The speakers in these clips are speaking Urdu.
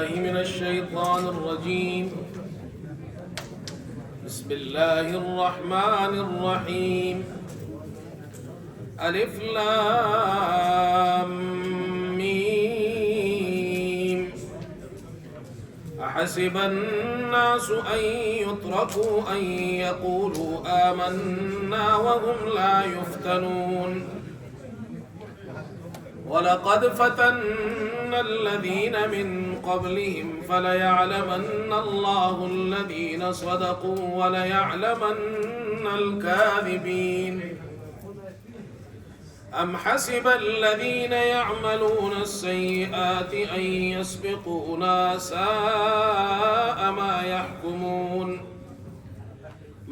من الشيطان الرجيم. بسم الله الرحمن الرحيم. ألف لام ميم. أحسب الناس أن يتركوا أن يقولوا آمنا وهم لا يفتنون. وَلَقَدْ فَتَنَّا الَّذِينَ مِن قَبْلِهِمْ فَلَيَعْلَمَنَّ اللَّهُ الَّذِينَ صَدَقُوا وَلَيَعْلَمَنَّ الْكَاذِبِينَ. أَمْ حَسِبَ الَّذِينَ يَعْمَلُونَ السَّيِّئَاتِ أَن يَسْبِقُونَا سَاءَ مَا يَحْكُمُونَ.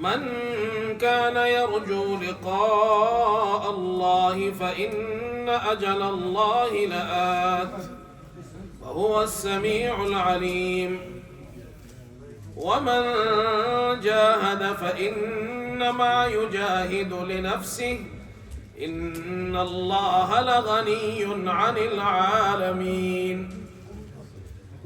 من كان يرجو لقاء الله فإن أجل الله لآت وهو السميع العليم. ومن جاهد فإنما يجاهد لنفسه إن الله لغني عن العالمين.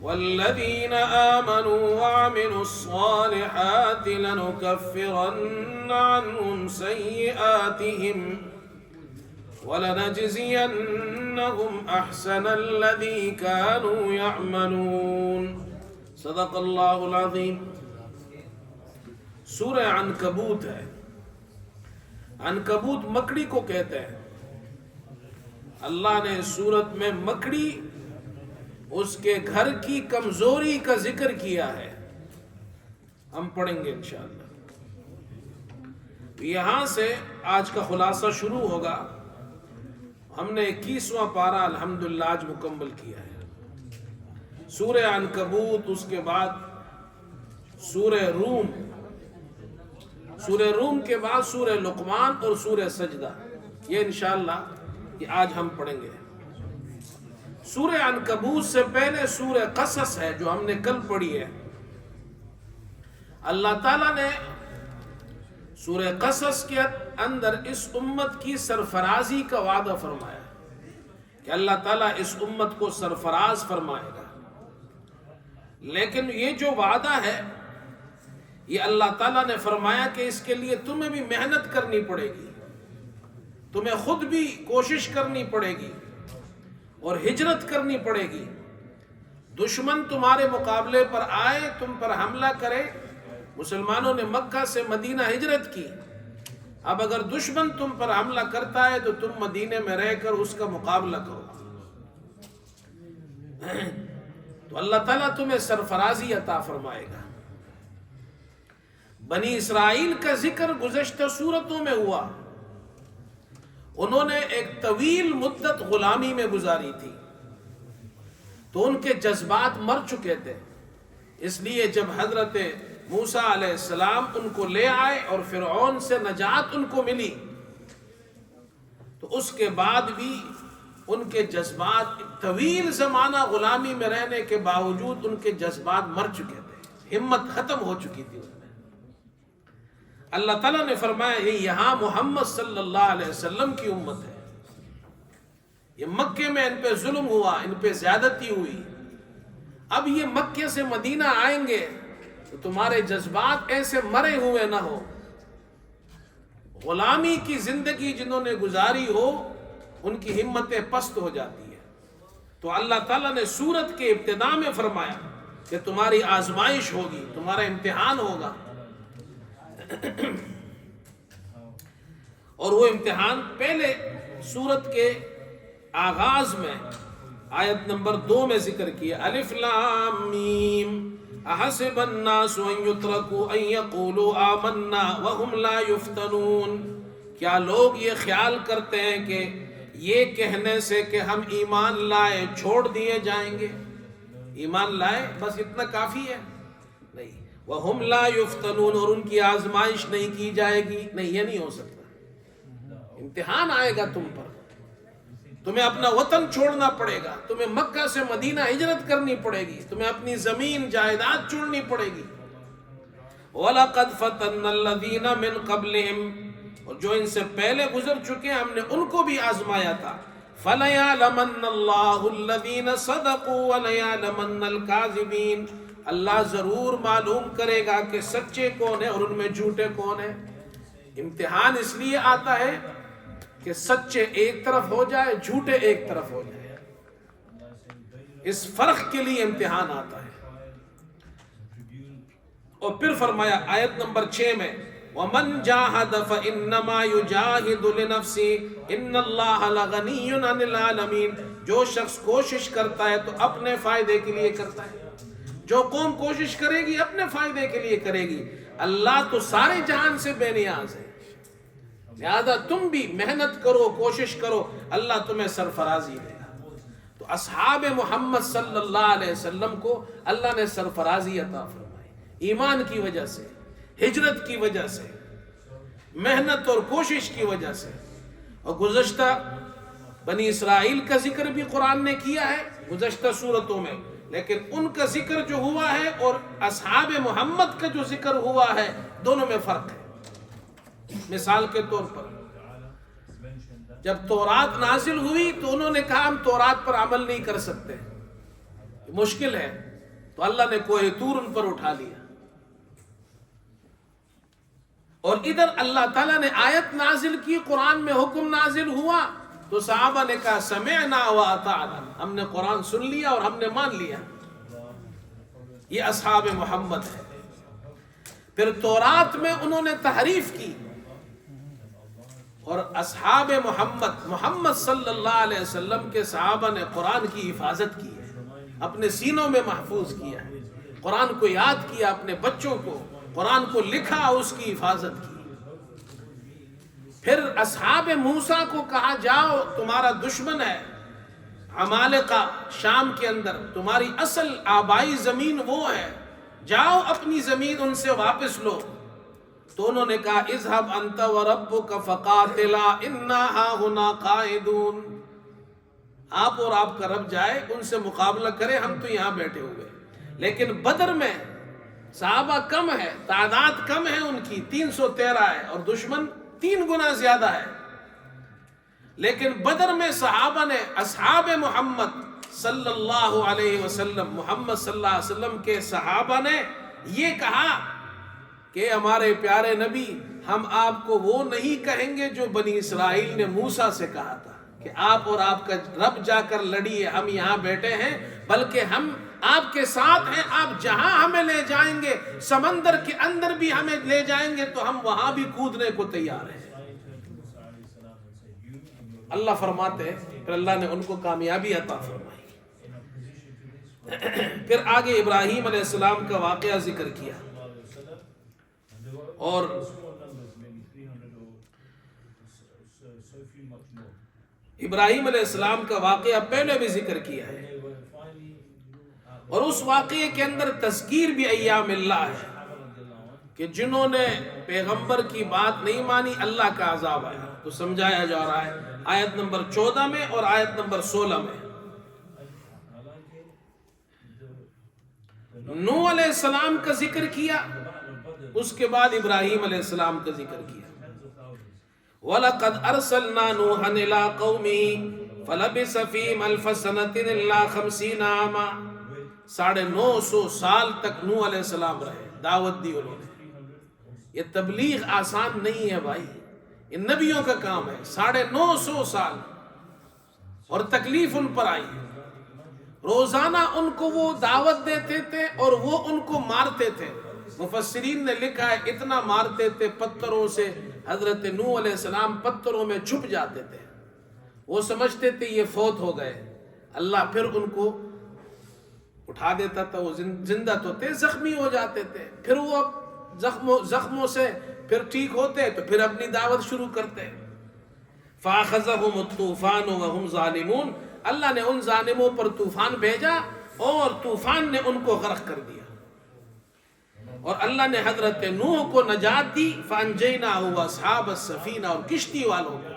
والذين آمنوا وعملوا الصالحات لنكفرن عنهم سيئاتهم ولنجزينهم أحسن الذي كانوا يعملون. صدق اللہ العظیم. سورہ عنکبوت ہے. عنکبوت مکڑی کو کہتے ہیں. اللہ نے سورت میں مکڑی اس کے گھر کی کمزوری کا ذکر کیا ہے. ہم پڑھیں گے انشاءاللہ. یہاں سے آج کا خلاصہ شروع ہوگا. ہم نے 21واں پارہ الحمدللہ آج مکمل کیا ہے. سورہ عنکبوت، اس کے بعد سورہ روم، سورہ روم کے بعد سورہ لقمان اور سورہ سجدہ. یہ انشاءاللہ یہ آج ہم پڑھیں گے. سورہ عنکبوت سے پہلے سورہ قصص ہے جو ہم نے کل پڑھی ہے. اللہ تعالیٰ نے سورہ قصص کے اندر اس امت کی سرفرازی کا وعدہ فرمایا کہ اللہ تعالیٰ اس امت کو سرفراز فرمائے گا. لیکن یہ جو وعدہ ہے یہ اللہ تعالیٰ نے فرمایا کہ اس کے لیے تمہیں بھی محنت کرنی پڑے گی، تمہیں خود بھی کوشش کرنی پڑے گی اور ہجرت کرنی پڑے گی. دشمن تمہارے مقابلے پر آئے، تم پر حملہ کرے. مسلمانوں نے مکہ سے مدینہ ہجرت کی. اب اگر دشمن تم پر حملہ کرتا ہے تو تم مدینے میں رہ کر اس کا مقابلہ کرو. تو اللہ تعالیٰ تمہیں سرفرازی عطا فرمائے گا. بنی اسرائیل کا ذکر گزشتہ سورتوں میں ہوا. انہوں نے ایک طویل مدت غلامی میں گزاری تھی تو ان کے جذبات مر چکے تھے. اس لیے جب حضرت موسیٰ علیہ السلام ان کو لے آئے اور فرعون سے نجات ان کو ملی تو اس کے بعد بھی ان کے جذبات، طویل زمانہ غلامی میں رہنے کے باوجود ان کے جذبات مر چکے تھے، ہمت ختم ہو چکی تھی. اللہ تعالیٰ نے فرمایا یہ یہاں محمد صلی اللہ علیہ وسلم کی امت ہے. یہ مکے میں ان پہ ظلم ہوا، ان پہ زیادتی ہوئی. اب یہ مکے سے مدینہ آئیں گے تو تمہارے جذبات ایسے مرے ہوئے نہ ہو. غلامی کی زندگی جنہوں نے گزاری ہو ان کی ہمتیں پست ہو جاتی ہے. تو اللہ تعالیٰ نے سورت کے ابتدا میں فرمایا کہ تمہاری آزمائش ہوگی، تمہارا امتحان ہوگا. اور وہ امتحان پہلے سورت کے آغاز میں آیت نمبر 2 میں ذکر کیا. الف لام میم احسب الناس ان یترکوا ان یقولوا آمنا وهم لا یفتنون. کیا لوگ یہ خیال کرتے ہیں کہ یہ کہنے سے کہ ہم ایمان لائے چھوڑ دیے جائیں گے؟ ایمان لائے بس اتنا کافی ہے؟ نہیں. وَهُمْ لَا يُفْتَنُونَ، اور ان کی آزمائش نہیں کی جائے گی. نہیں، یہ نہیں ہو سکتا. امتحان آئے گا تم پر. تمہیں اپنا وطن چھوڑنا پڑے گا، تمہیں مکہ سے مدینہ ہجرت کرنی پڑے گی، تمہیں اپنی زمین جائیداد چھوڑنی پڑے گی. وَلَقَدْ فَتَنَّا الَّذِينَ مِن قَبْلِهِمْ، اور جو ان سے پہلے گزر چکے ہم نے ان کو بھی آزمایا تھا. فَلَيَعْلَمَنَّ اللَّهُ الَّذِينَ صَدَقُوا وَلَيَعْلَمَنَّ الْكَاذِبِينَ، اللہ ضرور معلوم کرے گا کہ سچے کون ہیں اور ان میں جھوٹے کون ہیں۔ امتحان اس لیے آتا ہے کہ سچے ایک طرف ہو جائے، جھوٹے ایک طرف ہو جائے، اس فرق کے لیے امتحان آتا ہے۔ اور پھر فرمایا آیت نمبر 6 میں وَمَنْ جَاهَدَ فَإِنَّمَا يُجَاهِدُ لِنَفْسِهِ إِنَّ اللَّهَ لَغَنِيٌّ عَنِ الْعَالَمِينَ، جو شخص کوشش کرتا ہے تو اپنے فائدے کے لیے کرتا ہے، جو قوم کوشش کرے گی اپنے فائدے کے لیے کرے گی، اللہ تو سارے جہان سے بے نیاز ہے، لہذا تم بھی محنت کرو، کوشش کرو، اللہ تمہیں سرفرازی دے گا۔ تو اصحاب محمد صلی اللہ علیہ وسلم کو اللہ نے سرفرازی عطا فرمائی، ایمان کی وجہ سے، ہجرت کی وجہ سے، محنت اور کوشش کی وجہ سے۔ اور گزشتہ بنی اسرائیل کا ذکر بھی قرآن نے کیا ہے گزشتہ صورتوں میں، لیکن ان کا ذکر جو ہوا ہے اور اصحاب محمد کا جو ذکر ہوا ہے دونوں میں فرق ہے۔ مثال کے طور پر جب تورات نازل ہوئی تو انہوں نے کہا ہم تورات پر عمل نہیں کر سکتے، مشکل ہے، تو اللہ نے کوہ طور ان پر اٹھا لیا۔ اور ادھر اللہ تعالیٰ نے آیت نازل کی، قرآن میں حکم نازل ہوا تو صحابہ نے کہا سمعنا واطعنا، ہم نے قرآن سن لیا اور ہم نے مان لیا۔ یہ اصحاب محمد ہے۔ پھر تورات میں انہوں نے تحریف کی، اور اصحاب محمد صلی اللہ علیہ وسلم کے صحابہ نے قرآن کی حفاظت کی ہے، اپنے سینوں میں محفوظ کیا ہے، قرآن کو یاد کیا، اپنے بچوں کو قرآن کو لکھا، اس کی حفاظت کی۔ پھر اصحاب موسیٰ کو کہا جاؤ تمہارا دشمن ہے عمالقہ شام کے اندر، تمہاری اصل آبائی زمین وہ ہے، جاؤ اپنی زمین ان سے واپس لو۔ تو انہوں نے کہا اذهب انت وربك فقاتلا انا هاهنا قاعدون، آپ اور آپ کا رب جائے ان سے مقابلہ کرے، ہم تو یہاں بیٹھے ہوئے۔ لیکن بدر میں صحابہ کم ہے، تعداد کم ہے ان کی، 313 ہے، اور دشمن 3 گنا زیادہ ہے، لیکن بدر میں صحابہ نے، اصحاب محمد صلی اللہ علیہ وسلم، محمد صلی اللہ علیہ وسلم کے صحابہ نے یہ کہا کہ ہمارے پیارے نبی، ہم آپ کو وہ نہیں کہیں گے جو بنی اسرائیل نے موسیٰ سے کہا تھا کہ آپ اور آپ کا رب جا کر لڑیے، ہم یہاں بیٹھے ہیں، بلکہ ہم آپ کے ساتھ ہیں، آپ جہاں ہمیں لے جائیں گے، سمندر کے اندر بھی ہمیں لے جائیں گے تو ہم وہاں بھی کودنے کو تیار ہیں۔ اللہ فرماتے ہیں پھر اللہ نے ان کو کامیابی عطا فرمائی۔ پھر آگے ابراہیم علیہ السلام کا واقعہ ذکر کیا، اور ابراہیم علیہ السلام کا واقعہ پہلے بھی ذکر کیا ہے، اور اس واقعے کے اندر تذکیر بھی ایام اللہ ہے کہ جنہوں نے پیغمبر کی بات نہیں مانی اللہ کا عذاب آیا، تو سمجھایا جا رہا ہے آیت نمبر 14 میں اور آیت نمبر 16 میں۔ نوح علیہ السلام کا ذکر کیا، اس کے بعد ابراہیم علیہ السلام کا ذکر کیا۔ وَلَقَدْ أَرْسَلْنَا نُوحًا إِلَىٰ قَوْمِهِ فَلَبِثَ فِيهِمْ أَلْفَ سَنَةٍ إِلَّا 50 عَامًا، 950 سال تک نوح علیہ السلام رہے، دعوت دی انہوں نے۔ یہ تبلیغ آسان نہیں ہے بھائی، یہ نبیوں کا کام ہے، 950 سال، اور تکلیف ان پر آئی، روزانہ ان کو وہ دعوت دیتے تھے اور وہ ان کو مارتے تھے۔ مفسرین نے لکھا ہے اتنا مارتے تھے پتھروں سے، حضرت نوح علیہ السلام پتھروں میں چھپ جاتے تھے، وہ سمجھتے تھے یہ فوت ہو گئے، اللہ پھر ان کو اٹھا دیتا تھا، وہ زندہ تو تھے، زخمی ہو جاتے تھے، پھر وہ زخموں سے پھر ٹھیک ہوتے تو پھر اپنی دعوت شروع کرتے۔ فَأَخَذَهُمُ الطُّوفَانُ وَهُمْ ظَالِمُونَ، اللہ نے ان ظالموں پر طوفان بھیجا اور طوفان نے ان کو غرق کر دیا، اور اللہ نے حضرت نوح کو نجات دی، فَأَنْجَيْنَاهُ وَأَصْحَابَ السَّفِينَةِ، اور کشتی والوں کو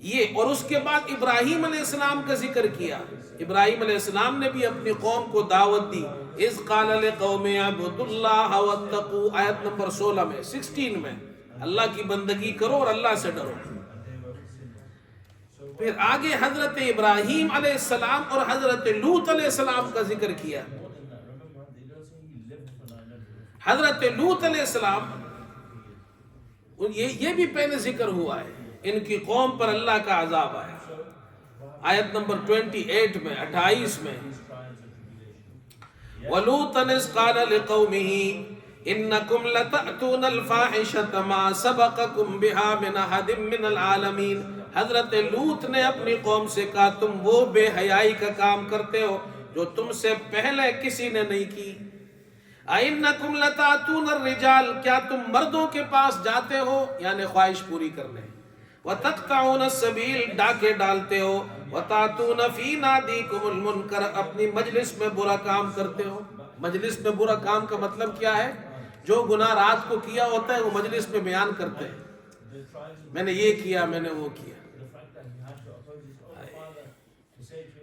یہ۔ اور اس کے بعد ابراہیم علیہ السلام کا ذکر کیا، ابراہیم علیہ السلام نے بھی اپنی قوم کو دعوت دی، اِذْ قَالَ لِقَوْمِهِ اعْبُدُوا اللَّهَ وَاتَّقُوهُ، آیت نمبر 16 میں، 16 میں، اللہ کی بندگی کرو اور اللہ سے ڈرو۔ پھر آگے حضرت ابراہیم علیہ السلام اور حضرت لوط علیہ السلام کا ذکر کیا. حضرت لوط علیہ السلام یہ بھی پہلے ذکر ہوا ہے، ان کی قوم پر اللہ کا عذاب آیا. آیت نمبر 28 میں 28 میں وَلُوطًا إِذْ قَالَ لِقَوْمِهِ إِنَّكُمْ لَتَأْتُونَ الْفَاحِشَةَ مَا سَبَقَكُمْ بِهَا مِنْ أَحَدٍ مِّنَ الْعَالَمِينَ. حضرت لوط نے اپنی قوم سے کہا تم وہ بے حیائی کا کام کرتے ہو جو تم سے پہلے کسی نے نہیں کی. أَإِنَّكُمْ لَتَأْتُونَ الرِّجَالَ، کیا تم مردوں کے پاس جاتے ہو یعنی خواہش پوری کرنے. وَتَقْطَعُونَ السَّبِيلَ، ڈاکے ڈالتے ہو. وَتَأْتُونَ فِي نَادِيكُمُ الْمُنْكَرَ، اپنی مجلس میں برا کام کرتے ہو. مجلس میں برا کام کا مطلب کیا ہے؟ جو گناہ رات کو کیا ہوتا ہے وہ مجلس میں بیان کرتے ہیں، میں نے یہ کیا، میں نے وہ کیا.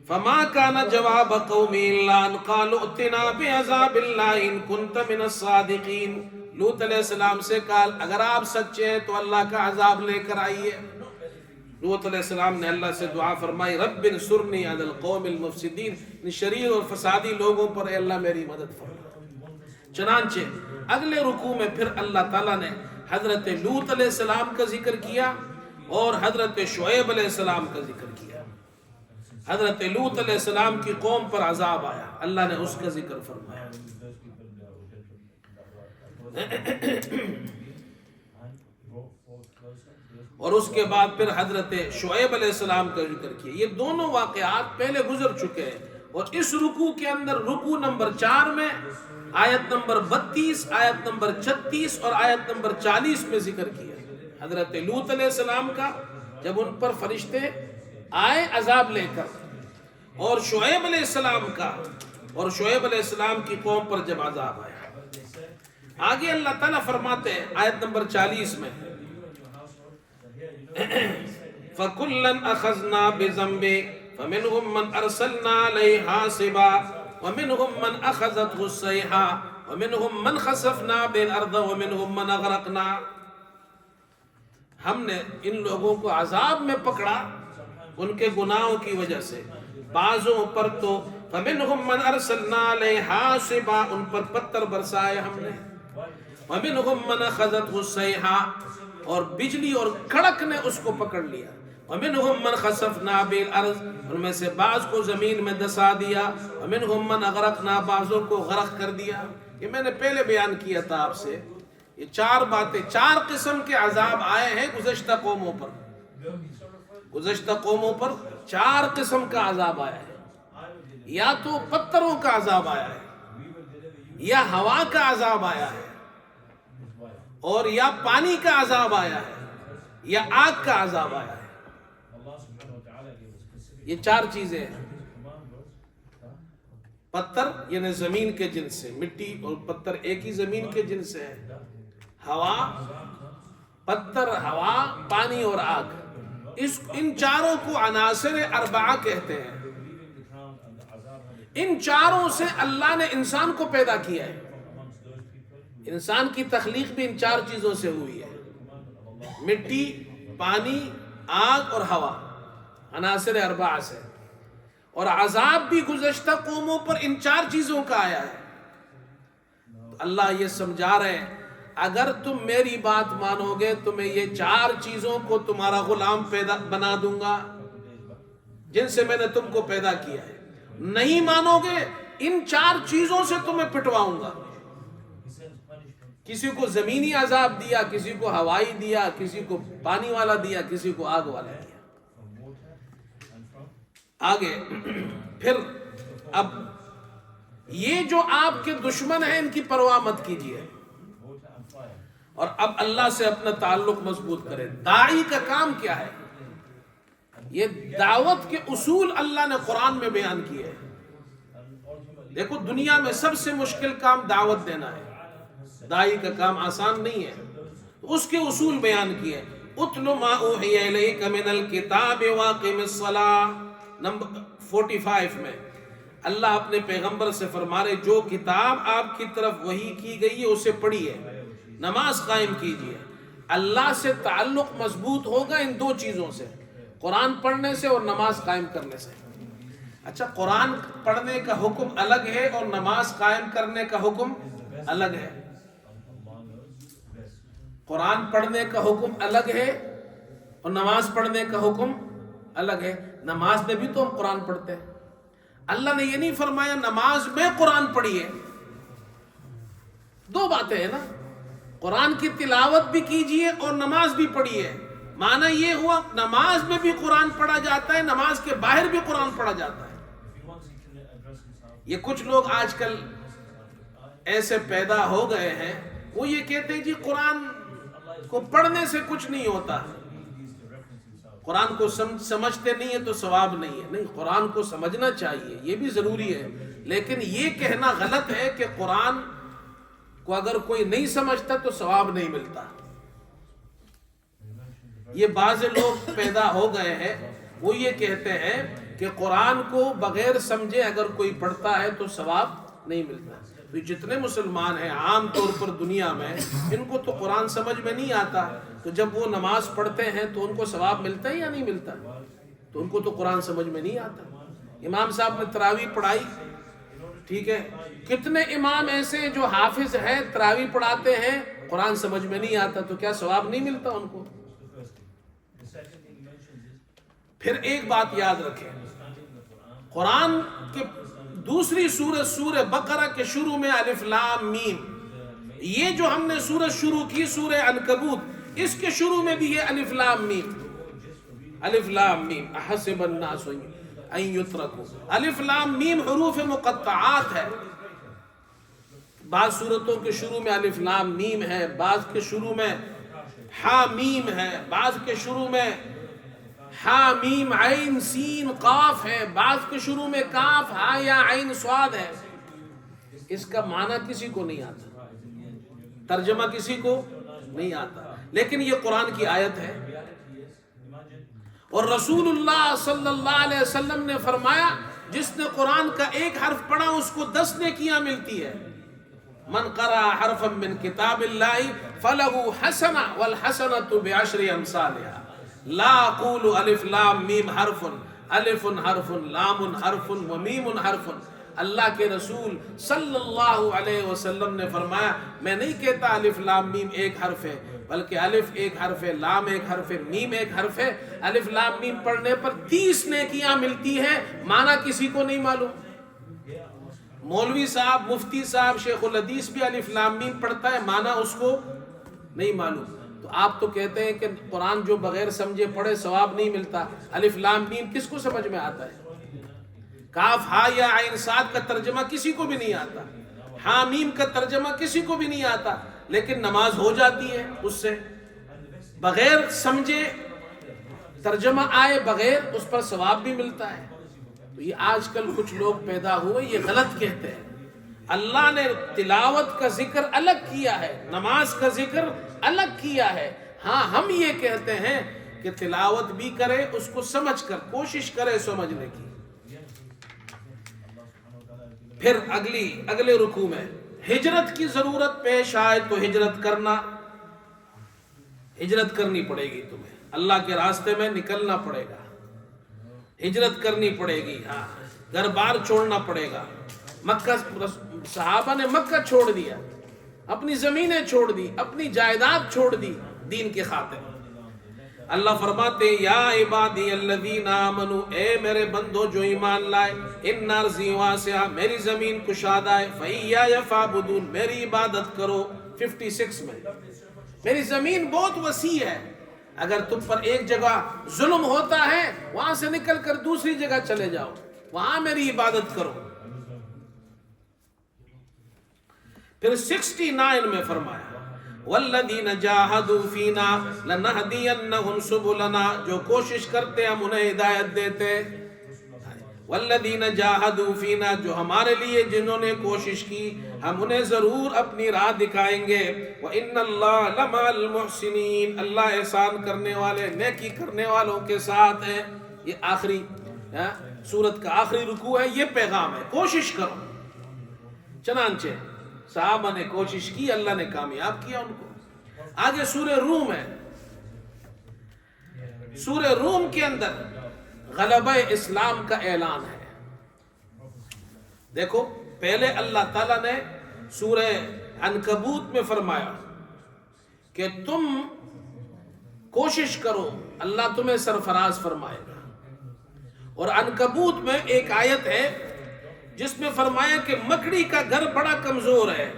فَمَا كَانَ جَوَابَ قَوْمِهِ إِلَّا أَنْ قَالُوا ائْتِنَا بِعَذَابِ اللَّهِ إِن كُنتَ مِنَ الصَّادِقِينَ. لوط علیہ السلام سے کہا اگر آپ سچے ہیں تو اللہ کا عذاب لے کر آئیے. لوط علیہ السلام نے اللہ سے دعا فرمائی رب انصرنی علی القوم المفسدین، ان شریر اور فسادی لوگوں پر اے اللہ میری مدد فرما. چنانچہ اگلے رکوع میں پھر اللہ تعالیٰ نے حضرت لوط علیہ السلام کا ذکر کیا اور حضرت شعیب علیہ السلام کا ذکر کیا. حضرت لوط علیہ السلام کی قوم پر عذاب آیا، اللہ نے اس کا ذکر فرمایا. اور اس کے بعد پھر حضرت شعیب علیہ السلام کا ذکر کیا. یہ دونوں واقعات پہلے گزر چکے ہیں اور اس رکوع کے اندر رکوع نمبر 4 میں آیت نمبر 32، آیت نمبر 36 اور آیت نمبر 40 میں ذکر کیا حضرت لوط علیہ السلام کا، جب ان پر فرشتے آئے عذاب لے کر، اور شعیب علیہ السلام کا اور شعیب علیہ السلام کی قوم پر جب عذاب آیا. آگے اللہ تعالیٰ فرماتے ہیں آیت نمبر 40 میں فَكُلًّا أَخَذْنَا بِذَنبِهِ فَمِنْهُمْ مَنْ أَرْسَلْنَا عَلَيْهِ حَاصِبًا وَمِنْهُمْ مَنْ أَخَذَتْهُ الصَّيْحَةُ وَمِنْهُمْ مَنْ خَسَفْنَا بِهِ الْأَرْضَ وَمِنْهُمْ مَنْ أَغْرَقْنَا. ہم نے ان لوگوں کو عذاب میں پکڑا ان کے گناہوں کی وجہ سے. بعضوں پر تو فَمِنْهُمْ مَنْ أَرْسَلْنَا عَلَيْهِ حَاصِبًا، ان پر پتھر برسائے ہم نے. وَمِنْهُمْ مَنْ أَخَذَتْهُ الصَّيْحَةُ، اور بجلی اور کڑک نے اس کو پکڑ لیا. وَمِنْهُمْ مَنْ خَسَفْنَا بِالْأَرْضِ، ان میں سے بعض کو زمین میں دسا دیا. وَمِنْهُمْ مَنْ أَغْرَقْنَا، بعضوں کو غرق کر دیا. یہ میں نے پہلے بیان کیا تھا آپ سے، یہ 4 باتیں، 4 قسم کے عذاب آئے ہیں گزشتہ قوموں پر. گزشتہ قوموں پر 4 قسم کا عذاب آیا ہے. یا تو پتھروں کا عذاب آیا ہے، یا ہوا کا عذاب آیا ہے، اور یا پانی کا عذاب آیا ہے، یا آگ کا عذاب آیا ہے. یہ 4 چیزیں ہیں. پتھر یعنی زمین کے جنس سے، مٹی اور پتھر ایک ہی زمین کے جنس سے ہے. ہوا، پتھر، ہوا، پانی اور آگ، ان چاروں کو عناصر اربعہ کہتے ہیں. ان چاروں سے اللہ نے انسان کو پیدا کیا ہے. انسان کی تخلیق بھی ان 4 چیزوں سے ہوئی ہے، مٹی، پانی، آگ اور ہوا، عناصر اربعہ سے. اور عذاب بھی گزشتہ قوموں پر ان 4 چیزوں کا آیا ہے. اللہ یہ سمجھا رہے ہیں اگر تم میری بات مانو گے تو میں یہ 4 چیزوں کو تمہارا غلام بنا دوں گا جن سے میں نے تم کو پیدا کیا ہے. نہیں مانو گے ان 4 چیزوں سے تمہیں پٹواؤں گا. کسی کو زمینی عذاب دیا، کسی کو ہوائی دیا، کسی کو پانی والا دیا، کسی کو آگ والا دیا. آگے پھر اب یہ جو آپ کے دشمن ہیں ان کی پرواہ مت کیجیے اور اب اللہ سے اپنا تعلق مضبوط کریں. داعی کا کام کیا ہے؟ یہ دعوت کے اصول اللہ نے قرآن میں بیان کیے ہیں. دیکھو دنیا میں سب سے مشکل کام دعوت دینا ہے. داعی کا کام آسان نہیں ہے. اس کے اصول بیان کیے. اتل ما اوحی الیک من الکتاب واقم الصلاۃ، نمبر 45 میں اللہ اپنے پیغمبر سے فرما رہے جو کتاب آپ کی طرف وحی کی گئی ہے اسے پڑھیے، نماز قائم کیجیے. اللہ سے تعلق مضبوط ہوگا ان 2 چیزوں سے، قرآن پڑھنے سے اور نماز قائم کرنے سے. اچھا قرآن پڑھنے کا حکم الگ ہے اور نماز قائم کرنے کا حکم الگ ہے. قرآن پڑھنے کا حکم الگ ہے اور نماز پڑھنے کا حکم الگ ہے. نماز میں بھی تو ہم قرآن پڑھتے ہیں. اللہ نے یہ نہیں فرمایا نماز میں قرآن پڑھیے. دو باتیں ہیں نا, قرآن کی تلاوت بھی کیجئے اور نماز بھی پڑھیے. معنی یہ ہوا نماز میں بھی قرآن پڑھا جاتا ہے, نماز کے باہر بھی قرآن پڑھا جاتا ہے. یہ کچھ لوگ آج کل ایسے پیدا ہو گئے ہیں, وہ یہ کہتے ہیں جی قرآن کو پڑھنے سے کچھ نہیں ہوتا, قرآن کو سمجھتے نہیں ہے تو ثواب نہیں ہے. نہیں, قرآن کو سمجھنا چاہیے, یہ بھی ضروری ہے, لیکن یہ کہنا غلط ہے کہ قرآن کو اگر کوئی نہیں سمجھتا تو ثواب نہیں ملتا. یہ بعض لوگ پیدا ہو گئے ہیں, وہ یہ کہتے ہیں کہ قرآن کو بغیر سمجھے اگر کوئی پڑھتا ہے تو ثواب نہیں ملتا. تو جتنے مسلمان ہیں عام طور پر دنیا میں, ان کو تو قرآن سمجھ میں نہیں آتا, تو جب وہ نماز پڑھتے ہیں تو ان کو ثواب ملتا ہے یا نہیں ملتا؟ تو ان کو تو قرآن سمجھ میں نہیں آتا. امام صاحب نے تراویح پڑھائی, ٹھیک ہے, کتنے امام ایسے جو حافظ ہیں تراویح پڑھاتے ہیں, قرآن سمجھ میں نہیں آتا, تو کیا ثواب نہیں ملتا ان کو؟ پھر ایک بات یاد رکھیں, قرآن کے دوسری سورہ سورہ بقرہ کے شروع میں الف لام میم, یہ جو ہم نے سورہ شروع کی سورہ عنکبوت, اس کے شروع میں بھی ہے الف لام میم. الف لام میم احسب الناس ان یترکوا. الف لام میم حروف مقطعات ہے. بعض سورتوں کے شروع میں الف لام میم ہے, بعض کے شروع میں ہا میم ہے, بعض کے شروع میں ہا میم عین سین قاف ہے, بعض کے شروع میں کاف ہا یا عین صاد ہے. اس کا معنی کسی کو نہیں آتا, ترجمہ کسی کو نہیں آتا, لیکن یہ قرآن کی آیت ہے. اور رسول اللہ صلی اللہ علیہ وسلم نے فرمایا جس نے قرآن کا ایک حرف پڑھا اس کو 10 نیکیاں ملتی ہے. من قرأ حرفا من کتاب اللہ فلہ حسنہ والحسنۃ بعشر امثالها. لا اقول الف لام میم حرف, الف حرف, لام حرف و میم حرف. اللہ کے رسول صلی اللہ علیہ وسلم نے فرمایا میں نہیں کہتا الف لام میم ایک حرف ہے, بلکہ الف ایک حرف ہے, لام ایک حرف ہے, میم ایک حرف ہے. الف لام میم پڑھنے پر 30 نیکیاں ملتی ہیں. معنی کسی کو نہیں معلوم. مولوی صاحب, مفتی صاحب, شیخ الحدیث بھی الف لام میم پڑھتا ہے, معنی اس کو نہیں معلوم. تو آپ تو کہتے ہیں کہ قرآن جو بغیر سمجھے پڑھے ثواب نہیں ملتا. الف لام میم کس کو سمجھ میں آتا ہے؟ کاف ہا یا عین صاد کا ترجمہ کسی کو بھی نہیں آتا, ہا میم کا ترجمہ کسی کو بھی نہیں آتا, لیکن نماز ہو جاتی ہے اس سے. بغیر سمجھے ترجمہ آئے بغیر, اس پر ثواب بھی ملتا ہے. تو یہ آج کل کچھ لوگ پیدا ہوئے یہ غلط کہتے ہیں. اللہ نے تلاوت کا ذکر الگ کیا ہے, نماز کا ذکر الگ کیا ہے. ہاں ہم یہ کہتے ہیں کہ تلاوت بھی کرے, اس کو سمجھ کر کوشش کرے سمجھنے کی. پھر اگلے رکوع میں ہجرت کی ضرورت پیش آئے تو ہجرت کرنی پڑے گی تمہیں, اللہ کے راستے میں نکلنا پڑے گا, ہجرت کرنی پڑے گی. ہاں, گھر بار چھوڑنا پڑے گا. مکہ, صحابہ نے مکہ چھوڑ دیا, اپنی زمینیں چھوڑ دی, اپنی جائیداد چھوڑ دی دین کی خاطر. اللہ فرماتے یا عبادی الذین آمنوا, اے میرے بندو جو ایمان لائے, ان ارضی واسعہ, میری زمین کشادہ ہے, فإیایا فاعبدون, میری عبادت کرو. 56 میں میری زمین بہت وسیع ہے, اگر تم پر ایک جگہ ظلم ہوتا ہے وہاں سے نکل کر دوسری جگہ چلے جاؤ, وہاں میری عبادت کرو. پھر 69 میں فرمایا والذین جاہدوا فینا لنہدینہم سبلنا, جو کوشش کرتے ہم انہیں ہدایت دیتے. والذین جاہدوا فینا, جو ہمارے لیے جنہوں نے کوشش کی ہم انہیں ضرور اپنی راہ دکھائیں گے. وَإِنَّ اللَّهَ لَمَعَ الْمُحْسِنِينَ, اللہ احسان کرنے والے, نیکی کرنے والوں کے ساتھ ہیں. یہ آخری سورت کا آخری رکوع ہے, یہ پیغام ہے کوشش کرو. چنانچہ صحابہ نے کوشش کی, اللہ نے کامیاب کیا ان کو. آگے سورہ روم ہے, سورہ روم کے اندر غلبہ اسلام کا اعلان ہے. دیکھو پہلے اللہ تعالیٰ نے سورہ عنکبوت میں فرمایا کہ تم کوشش کرو اللہ تمہیں سرفراز فرمائے گا. اور عنکبوت میں ایک آیت ہے جس میں فرمایا کہ مکڑی کا گھر بڑا کمزور ہے.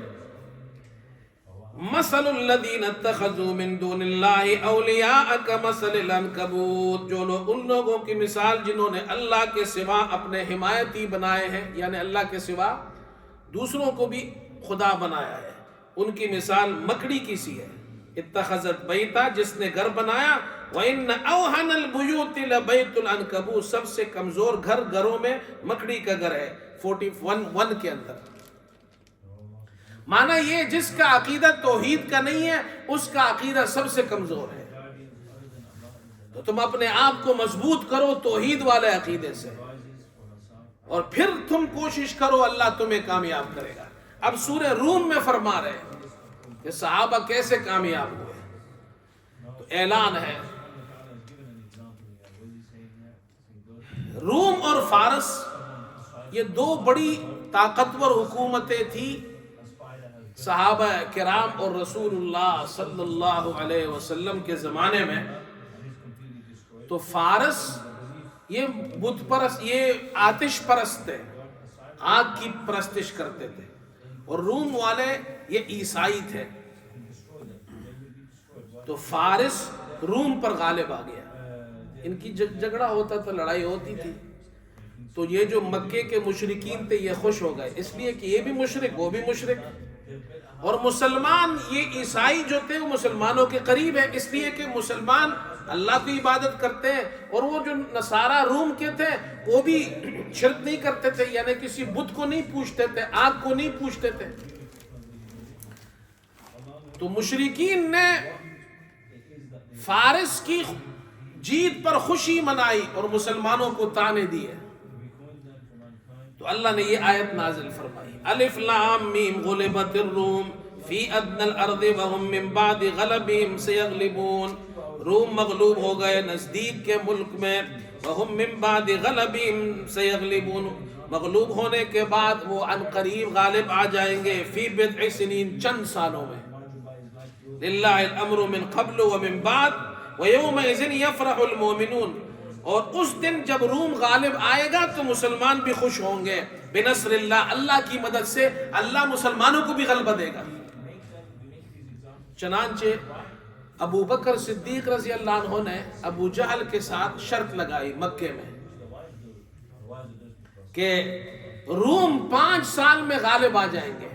مثل الذین اتخذوا من دون اللہ اولیاء کمثل العنکبوت، ان لوگوں کی مثال جنہوں نے اللہ کے سوا اپنے حمایتی بنائے ہیں، یعنی اللہ کے سوا دوسروں کو بھی خدا بنایا ہے، ان کی مثال مکڑی کی سی ہے. اتخذت بیتا، جس نے گھر بنایا، وَإِنَّ أَوْهَنَ الْبُيُوتِ لَبَيْتُ الْعَنْكَبُوتِ، سب سے کمزور گھروں میں مکڑی کا گھر ہے. 41 کے اندر مانا یہ جس کا عقیدہ توحید کا نہیں ہے اس کا عقیدہ سب سے کمزور ہے. تو تم اپنے آپ کو مضبوط کرو توحید والے عقیدے سے، اور پھر تم کوشش کرو اللہ تمہیں کامیاب کرے گا. اب سورہ روم میں فرما رہے ہیں کہ صحابہ کیسے کامیاب ہوئے. تو اعلان ہے، روم اور فارس یہ دو بڑی طاقتور حکومتیں تھیں صحابہ کرام اور رسول اللہ صلی اللہ علیہ وسلم کے زمانے میں. تو فارس یہ بت پرست، یہ آتش پرست تھے، آگ کی پرستش کرتے تھے، اور روم والے یہ عیسائی تھے. تو فارس روم پر غالب آ گیا. ان کی جھگڑا ہوتا تھا، لڑائی ہوتی تھی. تو یہ جو مکے کے مشرکین تھے یہ خوش ہو گئے، اس لیے کہ یہ بھی مشرک وہ بھی مشرک، اور مسلمان یہ عیسائی جو تھے وہ مسلمانوں کے قریب ہے، اس لیے کہ مسلمان اللہ کی عبادت کرتے ہیں، اور وہ جو نصارہ روم کے تھے وہ بھی شرک نہیں کرتے تھے، یعنی کسی بت کو نہیں پوجتے تھے، آگ کو نہیں پوجتے تھے. تو مشرکین نے فارس کی جیت پر خوشی منائی اور مسلمانوں کو طعنے دیے. تو اللہ نے یہ آیت نازل فرمائی، الف لام میم غلبت الروم فی ادنى الارض وهم من بعد غلبهم سيغلبون. روم مغلوب ہو گئے نزدیک کے ملک میں، وهم من بعد غلبهم سيغلبون، مغلوب ہونے کے بعد وہ عن قریب غالب آ جائیں گے. فی بضع سنین، چند سالوں میں. للہ الامر من قبل ومن بعد وَيَوْمَئِذٍ يَفْرَحُ الْمُؤْمِنُونَ، اور اس دن جب روم غالب آئے گا تو مسلمان بھی خوش ہوں گے. بنصر اللہ، اللہ کی مدد سے اللہ مسلمانوں کو بھی غلبہ دے گا. چنانچہ ابو بکر صدیق رضی اللہ عنہ نے ابو جہل کے ساتھ شرط لگائی مکے میں کہ روم 5 سال میں غالب آ جائیں گے.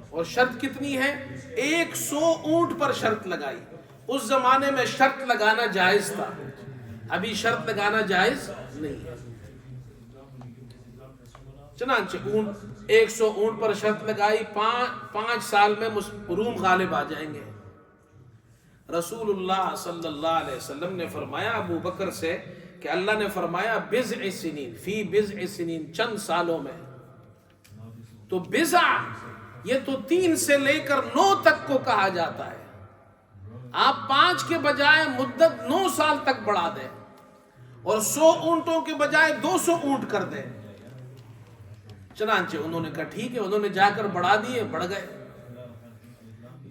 اور شرط کتنی ہے؟ 100 اونٹ پر شرط لگائی. اس زمانے میں شرط لگانا جائز تھا، ابھی شرط لگانا جائز نہیں ہے. چنانچہ 100 اونٹ پر شرط لگائی، 5 سال میں روم غالب آ جائیں گے. رسول اللہ صلی اللہ علیہ وسلم نے فرمایا ابو بکر سے کہ اللہ نے فرمایا بضع سنین، فی بضع سنین، چند سالوں میں. تو بضع یہ تو 3 سے لے کر 9 تک کو کہا جاتا ہے. آپ 5 کے بجائے مدت 9 سال تک بڑھا دیں، اور 100 اونٹوں کے بجائے 200 اونٹ کر دیں. چنانچہ انہوں نے کہا ٹھیک ہے، انہوں نے جا کر بڑھا دیے، بڑھ گئے.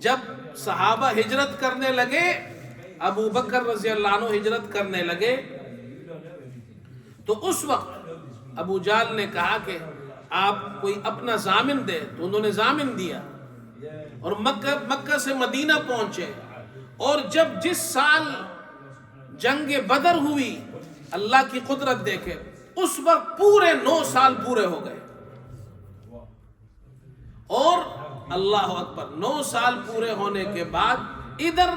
جب صحابہ ہجرت کرنے لگے، ابو بکر رضی اللہ عنہ ہجرت کرنے لگے، تو اس وقت ابو جہل نے کہا کہ آپ کوئی اپنا ضامن دے، تو انہوں نے ضامن دیا، اور مکہ سے مدینہ پہنچے. اور جس سال جنگ بدر ہوئی، اللہ کی قدرت دیکھے، اس وقت پورے 9 سال پورے ہو گئے. اور اللہ اکبر، 9 سال پورے ہونے کے بعد ادھر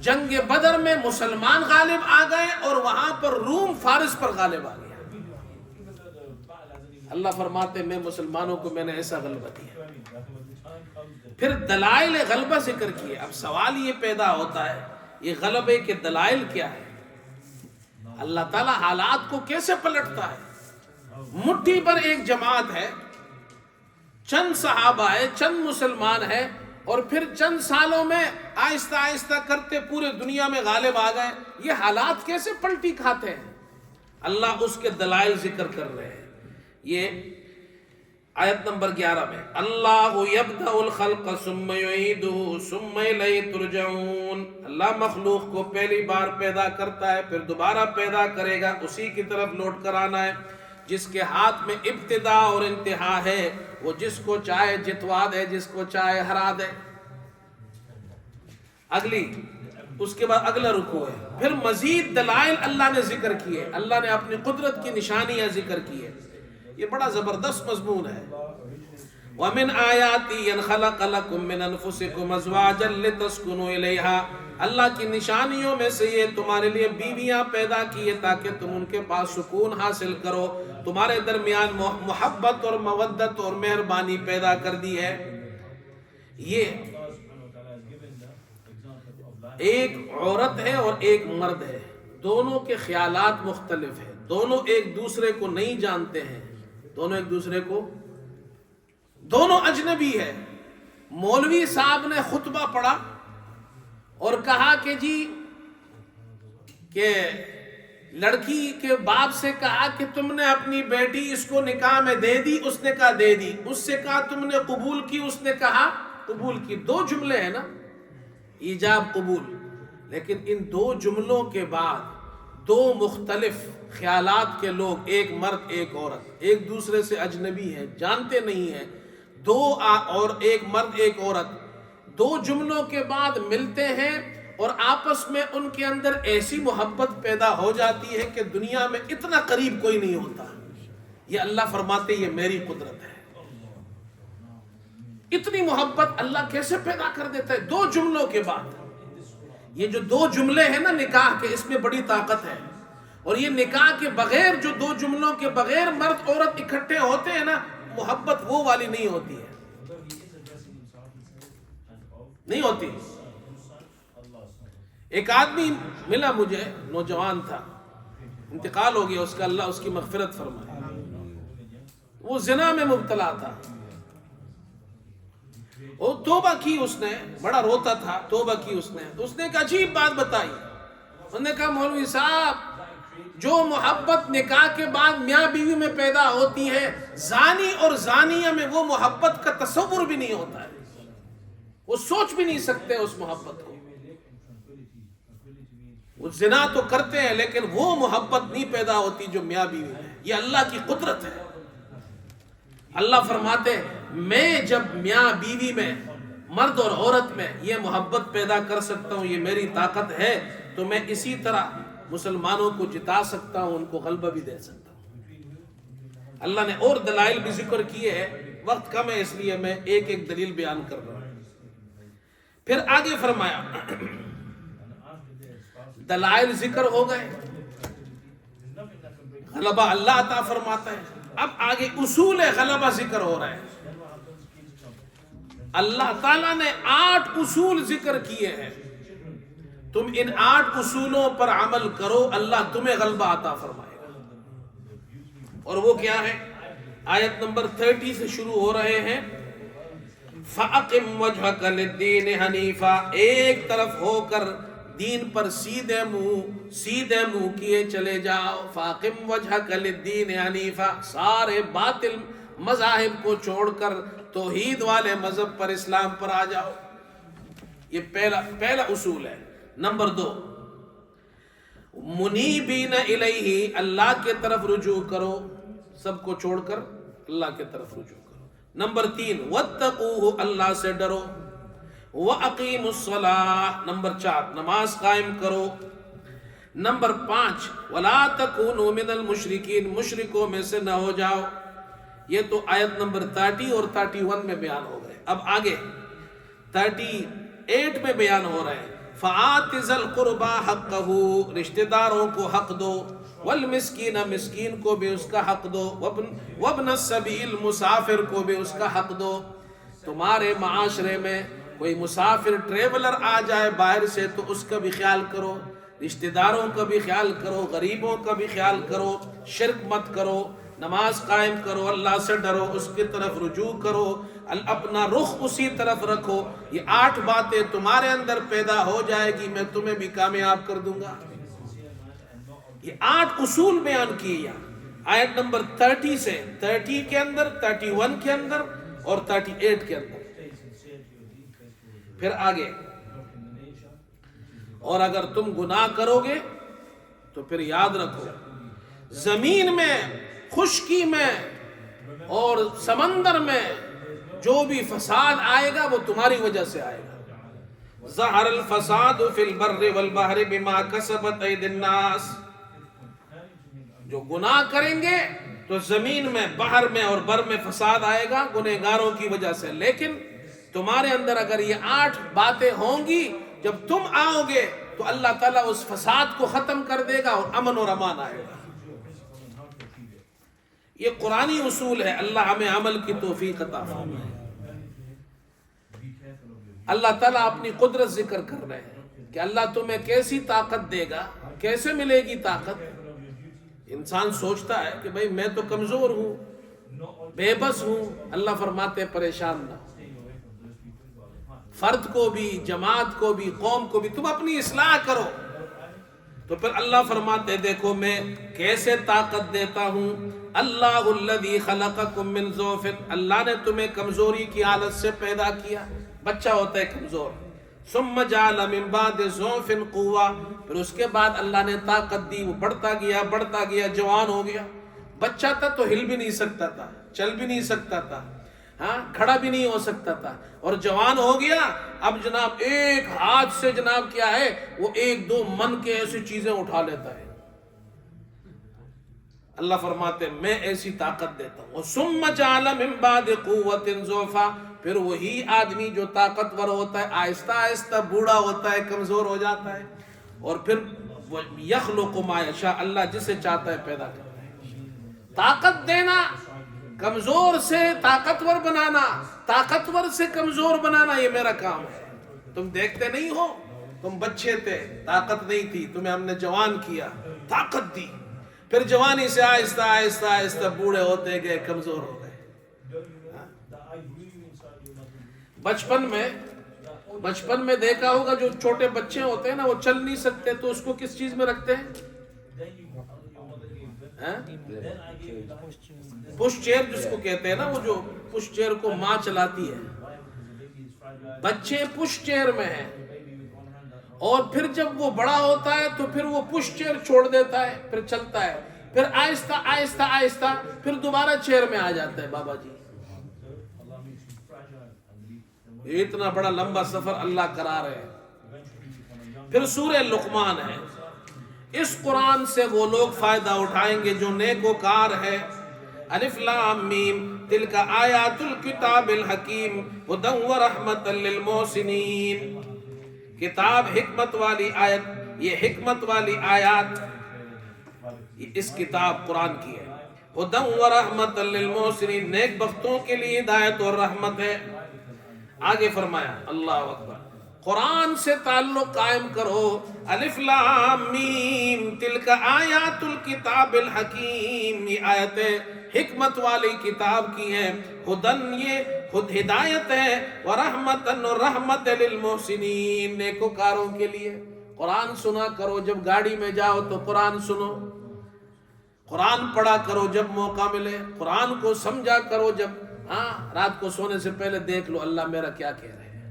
جنگ بدر میں مسلمان غالب آ گئے، اور وہاں پر روم فارس پر غالب آ گیا. اللہ فرماتے میں مسلمانوں کو میں نے ایسا غلبہ دیا. پھر دلائل غلبہ ذکر کیے. اب سوال یہ پیدا ہوتا ہے یہ غلبے کے دلائل کیا ہے؟ اللہ تعالیٰ حالات کو کیسے پلٹتا ہے؟ مٹھی پر ایک جماعت ہے، چند صحابہ ہے، چند مسلمان ہے، اور پھر چند سالوں میں آہستہ آہستہ کرتے پورے دنیا میں غالب آ گئے. یہ حالات کیسے پلٹی کھاتے ہیں؟ اللہ اس کے دلائل ذکر کر رہے ہیں. یہ آیت نمبر 11 میں اللہ یبدأ الخلق ثم یعیدہ ثم الیہ ترجعون. اللہ مخلوق کو پہلی بار پیدا کرتا ہے پھر دوبارہ پیدا کرے گا، اسی کی طرف لوٹ کر آنا ہے. جس کے ہاتھ میں ابتدا اور انتہا ہے وہ جس کو چاہے جتوا دے، جس کو چاہے ہرا دے. اس کے بعد اگلا رکوع ہے. پھر مزید دلائل اللہ نے ذکر کیے، اللہ نے اپنی قدرت کی نشانیاں ذکر کی ہے. یہ بڑا زبردست مضمون ہے. وَمِنْ آيَاتِهِ أَنْ خَلَقَ لَكُم مِّنْ أَنفُسِكُمْ أَزْوَاجًا لِتَسْكُنُوا إِلَيْهَا. اللہ کی نشانیوں میں سے یہ تمہارے لیے بیویاں پیدا کیے تاکہ تم ان کے پاس سکون حاصل کرو. تمہارے درمیان محبت اور مودت اور مہربانی پیدا کر دی ہے. یہ ایک عورت ہے اور ایک مرد ہے، دونوں کے خیالات مختلف ہیں، دونوں ایک دوسرے کو نہیں جانتے ہیں، دونوں اجنبی ہے. مولوی صاحب نے خطبہ پڑھا اور کہا کہ جی کہ لڑکی کے باپ سے کہا کہ تم نے اپنی بیٹی اس کو نکاح میں دے دی، اس نے کہا دے دی. اس سے کہا تم نے قبول کی، اس نے کہا قبول کی. دو جملے ہیں نا، ایجاب قبول. لیکن ان دو جملوں کے بعد دو مختلف خیالات کے لوگ، ایک مرد ایک عورت، ایک دوسرے سے اجنبی ہیں، جانتے نہیں ہیں. اور ایک مرد ایک عورت دو جملوں کے بعد ملتے ہیں اور آپس میں ان کے اندر ایسی محبت پیدا ہو جاتی ہے کہ دنیا میں اتنا قریب کوئی نہیں ہوتا. یہ اللہ فرماتے یہ میری قدرت ہے. اتنی محبت اللہ کیسے پیدا کر دیتا ہے دو جملوں کے بعد. یہ جو دو جملے ہیں نا نکاح کے، اس میں بڑی طاقت ہے. اور یہ نکاح کے بغیر جو دو جملوں کے بغیر مرد عورت اکٹھے ہوتے ہیں نا، محبت وہ والی نہیں ہوتی ہے، نہیں ہوتی. ایک آدمی ملا مجھے، نوجوان تھا، انتقال ہو گیا اس کا، اللہ اس کی مغفرت فرمائے. وہ زنا میں مبتلا تھا. وہ توبہ کی، اس نے بڑا روتا تھا، توبہ کی اس نے ایک عجیب بات بتائی. انہوں نے کہا مولوی صاحب، جو محبت نکاح کے بعد میاں بیوی میں پیدا ہوتی ہے، زانی اور زانیہ میں وہ محبت کا تصور بھی نہیں ہوتا ہے. وہ سوچ بھی نہیں سکتے اس محبت کو. وہ زنا تو کرتے ہیں لیکن وہ محبت نہیں پیدا ہوتی جو میاں بیوی میں. یہ اللہ کی قدرت ہے. اللہ فرماتے میں جب میاں بیوی میں، مرد اور عورت میں یہ محبت پیدا کر سکتا ہوں، یہ میری طاقت ہے، تو میں اسی طرح مسلمانوں کو جتا سکتا ہوں، ان کو غلبہ بھی دے سکتا ہوں. اللہ نے اور دلائل بھی ذکر کیے ہیں، وقت کم ہے اس لیے میں ایک ایک دلیل بیان کر رہا ہوں. پھر آگے فرمایا دلائل ذکر ہو گئے، غلبہ اللہ عطا فرماتا ہے. اب آگے اصول غلبہ ذکر ہو رہا ہے. اللہ تعالیٰ نے 8 اصول ذکر کیے ہیں. تم ان 8 اصولوں پر عمل کرو، اللہ تمہیں غلبہ عطا فرمائے گا. اور وہ کیا ہے؟ آیت نمبر 30 سے شروع ہو رہے ہیں. فَأَقِمْ وَجْهَكَ لِلدِّينِ حَنِيفًا، ایک طرف ہو کر دین پر سیدھے منہ کیے چلے جاؤ. فَأَقِمْ وَجْهَكَ لِلدِّينِ حَنِيفًا، سارے باطل مذاہب کو چھوڑ کر توحید والے مذہب پر، اسلام پر آ جاؤ. یہ پہلا اصول ہے. نمبر 2، منیبین الیہ، اللہ کے طرف رجوع کرو، سب کو چھوڑ کر اللہ کے طرف رجوع کرو. نمبر 3، واتقوہ، اللہ سے ڈرو. وَأَقِيمُوا الصَّلَاةَ، نمبر 4، نماز قائم کرو. نمبر 5، وَلَا تَكُونُوا مِنَ الْمُشْرِكِينَ، مشرکوں میں سے نہ ہو جاؤ. یہ تو آیت نمبر 30 اور 31 میں بیان ہو گئے. اب آگے 38 میں بیان ہو رہے ہیں. فَآتِ ذَا الْقُرْبَى حَقَّهُ، رشتہ داروں کو حق دو. والمسکین، مسکین کو بھی اس کا حق دو. وابن السبیل، مسافر کو بھی اس کا حق دو. تمہارے معاشرے میں کوئی مسافر ٹریولر آ جائے باہر سے تو اس کا بھی خیال کرو، رشتہ داروں کا بھی خیال کرو، غریبوں کا بھی خیال کرو. شرک مت کرو، نماز قائم کرو، اللہ سے ڈرو، اس کی طرف رجوع کرو، اپنا رخ اسی طرف رکھو، یہ 8 باتیں تمہارے اندر پیدا ہو جائے گی، میں تمہیں بھی کامیاب کر دوں گا۔ یہ 8 اصول بیان کیے یہاں آیت نمبر 30 سے 30 کے اندر، 31 کے اندر اور 38 کے اندر۔ پھر آگے، اور اگر تم گناہ کرو گے تو پھر یاد رکھو زمین میں، خشکی میں اور سمندر میں جو بھی فساد آئے گا وہ تمہاری وجہ سے آئے گا۔ ظہر الفساد فی البر والبحر بما کسبت ایدی الناس، جو گناہ کریں گے تو زمین میں، بحر میں اور بر میں فساد آئے گا گنہگاروں کی وجہ سے، لیکن تمہارے اندر اگر یہ 8 باتیں ہوں گی، جب تم آؤ گے تو اللہ تعالیٰ اس فساد کو ختم کر دے گا اور امن اور امان آئے گا۔ یہ قرآنی اصول ہے، اللہ ہمیں عمل کی توفیق عطا فرمائے۔ اللہ تعالیٰ اپنی قدرت ذکر کر رہے ہیں کہ اللہ تمہیں کیسی طاقت دے گا، کیسے ملے گی طاقت۔ انسان سوچتا ہے کہ بھئی میں تو کمزور ہوں، بے بس ہوں، اللہ فرماتے پریشان نہ ہو، فرد کو بھی، جماعت کو بھی، قوم کو بھی تم اپنی اصلاح کرو۔ تو پھر اللہ فرماتے دیکھو میں کیسے طاقت دیتا ہوں۔ اللہ الذی خلقکم من ضعف، اللہ نے تمہیں کمزوری کی حالت سے پیدا کیا، بچہ ہوتا ہے کمزور، ثم جعل من بعد ضعف قوہ، پھر اس کے بعد اللہ نے طاقت دی، وہ بڑھتا گیا، جوان ہو گیا۔ بچہ تھا تو ہل بھی نہیں سکتا تھا، چل بھی نہیں سکتا تھا، ہاں کھڑا بھی نہیں ہو سکتا تھا، اور جوان ہو گیا، اب جناب ایک ہاتھ سے جناب کیا ہے، وہ 1-2 من کے ایسی چیزیں اٹھا لیتا ہے۔ اللہ فرماتے میں ایسی طاقت دیتا ہوں۔ ثم جعل من بعد قوة ضعفا، پھر وہی آدمی جو طاقتور ہوتا ہے آہستہ آہستہ بوڑھا ہوتا ہے، کمزور ہو جاتا ہے، اور پھر یخلق ما یشاء، اللہ جسے چاہتا ہے پیدا کرتا ہے۔ طاقت دینا، کمزور سے طاقتور بنانا، طاقتور سے کمزور بنانا، یہ میرا کام ہے۔ تم دیکھتے نہیں ہو، تم بچے تھے، طاقت نہیں تھی، تمہیں ہم نے جوان کیا، طاقت دی، پھر جوانی سے آہستہ آہستہ آہستہ بوڑھے ہوتے گئے، کمزور ہو گئے۔ بچپن میں دیکھا ہوگا جو چھوٹے بچے ہوتے ہیں نا، وہ چل نہیں سکتے تو اس کو کس چیز میں رکھتے ہیں؟ پش چیئر جس کو کہتے ہیں نا، وہ جو پش چیئر کو ماں چلاتی ہے، بچے پش چیئر میں ہیں، اور پھر جب وہ بڑا ہوتا ہے تو پھر وہ پش چیئر چھوڑ دیتا ہے، پھر چلتا ہے، پھر آہستہ آہستہ آہستہ پھر دوبارہ چیئر میں آ جاتا ہے۔ بابا جی اتنا بڑا لمبا سفر اللہ کرا رہے ہیں۔ پھر سورہ لقمان ہے، اس قرآن سے وہ لوگ فائدہ اٹھائیں گے جو نیکوکار ہے۔ الف لام میم تلک آیات الکتاب الحکیم ھدی ورحمۃ للمحسنین، کتاب حکمت والی آیت، یہ حکمت والی آیات اس کتاب قرآن کی ہے۔ ھدی ورحمۃ للمحسنین، نیک بختوں کے لیے ہدایت اور رحمت ہے۔ آگے فرمایا اللہ اکبر، قرآن سے تعلق قائم کرو۔ الف لام میم تلک آیات الکتاب الحکیم، یہ آیتیں حکمت والی کتاب کی ہیں، ہدن یہ خود ہدایت ہے، ورحمتن اور رحمت للمحسنین، نیکوکاروں کے لیے۔ قرآن سنا کرو، جب گاڑی میں جاؤ تو قرآن سنو، قرآن پڑھا کرو جب موقع ملے، قرآن کو سمجھا کرو، جب رات کو سونے سے پہلے دیکھ لو اللہ میرا کیا کہہ رہے ہیں،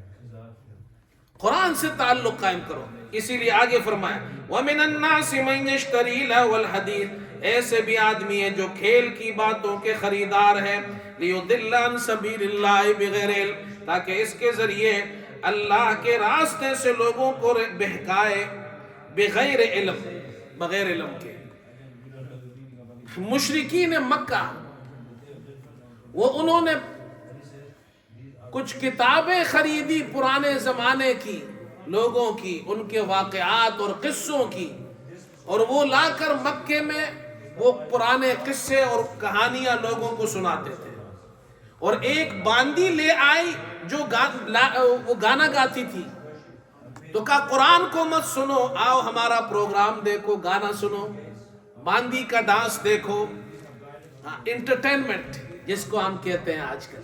قرآن سے تعلق قائم کرو۔ اسی لیے آگے فرمایا وَمِنَ النَّاسِ مَن يَشْتَرِي لَهْوَ الْحَدِيثِ، ایسے بھی آدمی ہیں جو کھیل کی باتوں کے خریدار ہیں، لِيُضِلَّ عَن سَبِيلِ اللَّهِ بِغَيْرِ عِلْمٍ، تاکہ اس کے ذریعے اللہ کے راستے سے لوگوں کو بہکائے، بغیر علم، بغیر علم کے۔ مشرکین مکہ وہ انہوں نے کچھ کتابیں خریدی پرانے زمانے کی، لوگوں کی، ان کے واقعات اور قصوں کی، اور وہ لا کر مکے میں وہ پرانے قصے اور کہانیاں لوگوں کو سناتے تھے۔ اور ایک باندی لے آئی جو وہ گانا گاتی تھی، تو کہا قرآن کو مت سنو، آؤ ہمارا پروگرام دیکھو، گانا سنو، باندی کا ڈانس دیکھو۔ ہاں انٹرٹینمنٹ جس کو ہم کہتے ہیں آج کل،